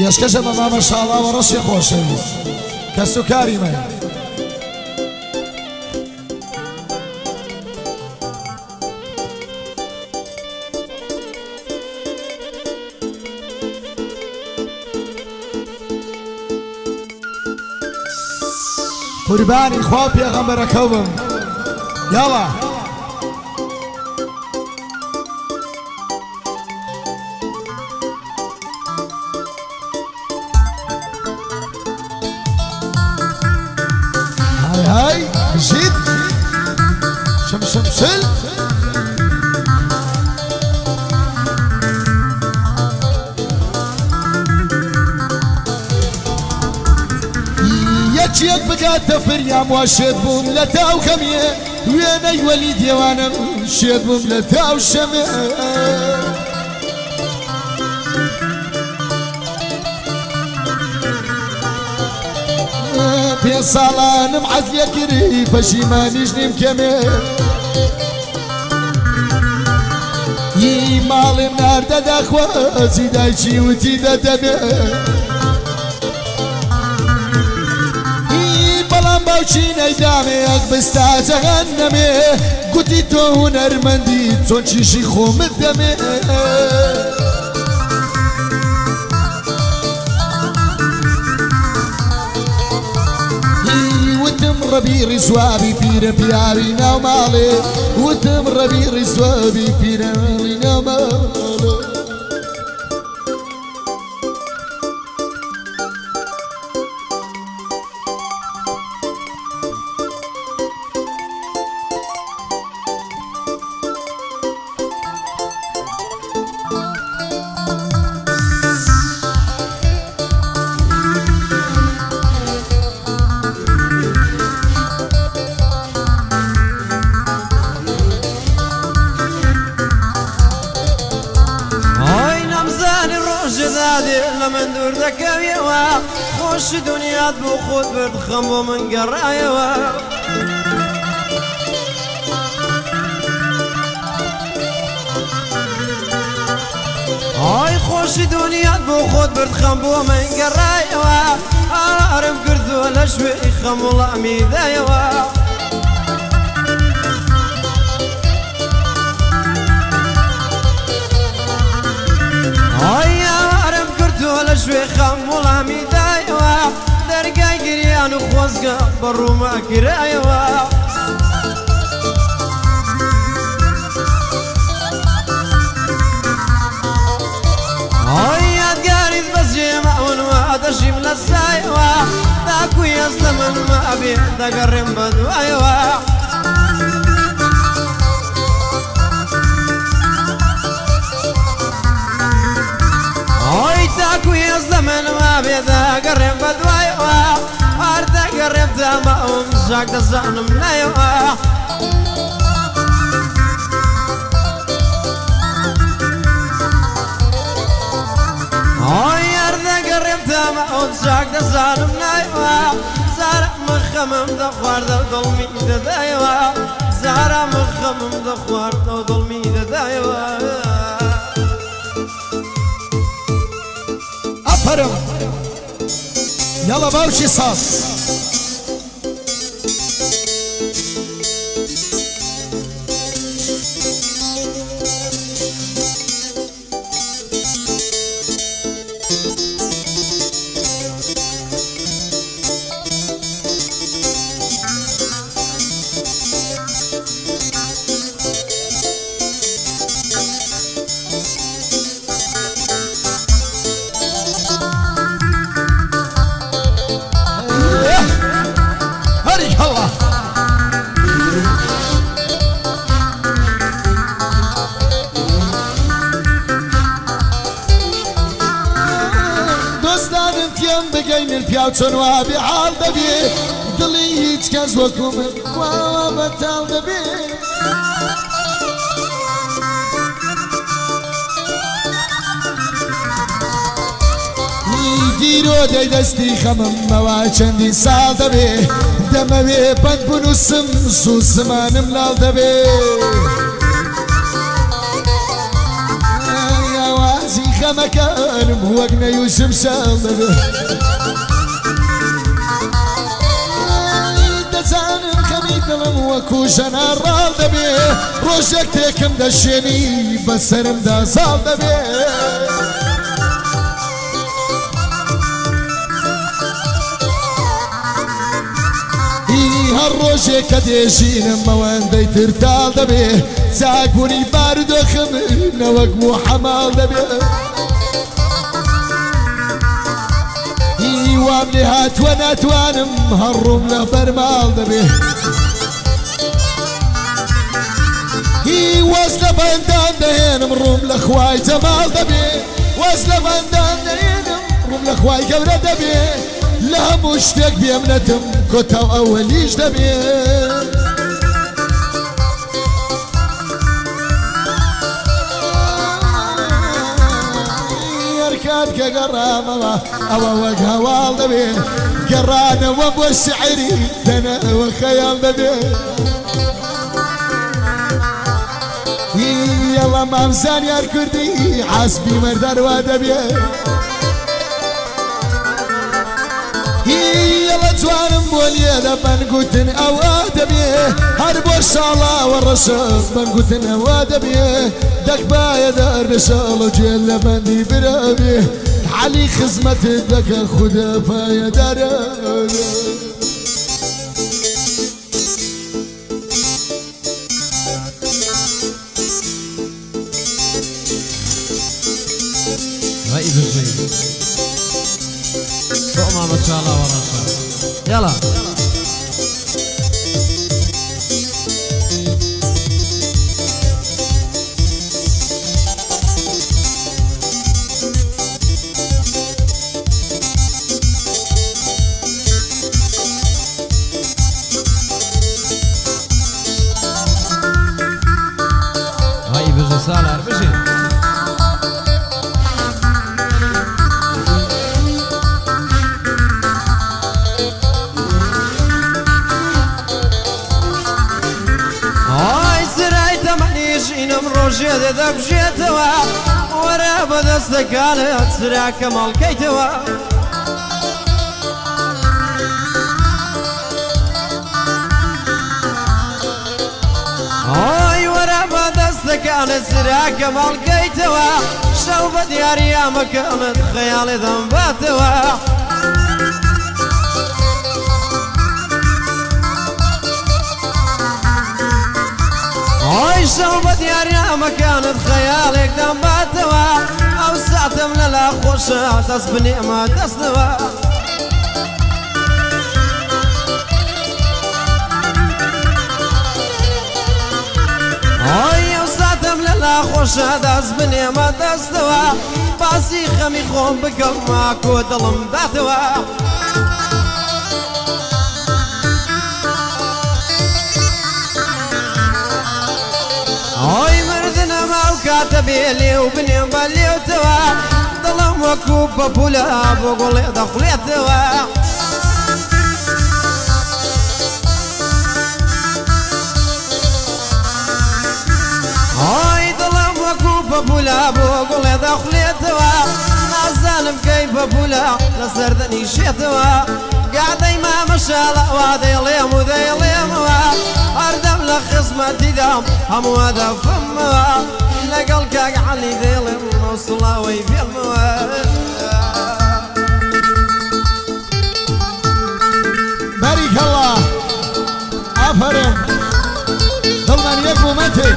پیشکش ماما شالا و رشی خوشی کسو کاری من قربانی خواه پیغمبر کوم یالا هاي جيت شمسل يك بقات فريام وشد بملته وكميه ويني وليدي وانا شد بملته وشميه في صالة نمعز يا كري فشي ما نجني مكمل يي مال النار دا خوازي دايشي وتي دا دمي يي بلان باوشي نيدامي اقبستا جهنمي قوتي تو هنرمندي تونشي شيخو مدمي ربي رسوابي في ربيارينا ومالي وتم ربي رسوابي في ربيارينا ومالي من دور دكاويوا خوش دنيا بخود بتخم ومن قرايوا هاي خوش دنيا بخود بتخم ومن قرايوا ارم كردو لشوي خم والله ميدايوا ولا شوي خم ولا ميدايوا درقاي قريان وخوزقا برو ما كرايوا هيا تقارد بس جيمع ونما تشيم للسايوا داكو يسلمن ما بي دقرم بدوايوا تاكو يزمن ما بيدا قرب بدوايوا أردا قرب تاما ومساك تزعن منايوا هاي أردا قرب تاما ومساك تزعن منايوا زارع مخمم دخوار ظلمي دايوا زارع مخمم دخوار ظلمي دايوا فرم يلا باوشي صاص چون وابی حال دبی دلی هیچ کس وکوم بطال دبی دیرۆ دەی دەستی خەممەوە چەندی ساڵ دەبێ دەمەوێ بەند بنووسم سوسمانم لاڵ دەبێ یاوازی خەمەکانم وەک نەیوسم ساڵ دەبێ دەزانم خەمی دڵم وەکو ژەنان ڕاڵ دەبێ ڕۆژێک تێکم دەشێنی بەسەرمدا ساڵ دەبێ هەر ڕۆژێک کە دێژینم ئەوەندەی تر تاڵ دەبێ چاکبوونی بارودۆخم نەوەک بوو حەماڵ دەبێ وام لێ هاتووە ناتوانم هەڕووم لە بەرماڵ دەبێ وەز لە بەندان دەهێنم ڕووم لە خوای جەماڵ دەبێ وەز لە بەندان دەهێنم ڕووم لە خوای گەورە دەبێ لە هەموو شتێک بێمنەتم کۆتاو ئەوەلیش دەبێ هەرکات کە گەڕامەوە ئەوە وەک هەواڵ دەبێ گەڕانەوە بۆ شعری دەنەوە خەیاڵ دەبێ یەڵە مامزان یار کوردی حەسبی مەردەروا دەبێ یەڵە جوانم بۆ لێ لە بەنگوتن ئەوە دەبێ هەر بۆ شاڵاوە ڕەشق بەنگوتن ئەوە دەبێ دەکبایە دەربێشەڵ و گوێ لە بەندی برەبێ حەلی خزمەتت دەکە خودە پایە دەرە وای بزوی سوما ما شاء الله ورشا يلا وای بزوی سالار بشي ڕۆژێ دەبژێتەوە وەرە بەدەستەکانت سراکە ماڵکەیتەوە ئۆی وەرە بەدەستەکانت سراکە ماڵکەیتەوە شەو بە دیاریامەکەمت خەیاڵێ دەمباتەوە ئۆی شەو بە دیاریامەکانت خەیاڵێک دەمباتەوە ئەو ساتەم لەلا خۆشە دەست بنێمە دەستەوە ئۆی ئەو ساتەم لەلا خۆشە دەست بنێمە دەستەوە باسی خەمی خۆم بکەم ماکۆ دڵم داتەوە ئۆی مردنەما و کاتە بێ لێو بنێم بە لێوتەوە دڵم وەکو بەپولە بۆ گوڵێ دەخولێتەوە ئۆی دڵم وەکو بەپولە بۆ گوڵێ دەخولێتەوە نازانم کەی بەپولە لەسەر دەنیشێتەوە گادەی مامەشاڵە وا دەیڵێم و دەیڵێمەوە هەردەم لە خزمەتیدام هەمووە دەفەمەوە لەگەڵ کاک عەلی دەیڵێم مەوسڵاوەی بێڵمەوە بەریکەڵڵا ئافەرێن دڵمان یەک مومەنتێک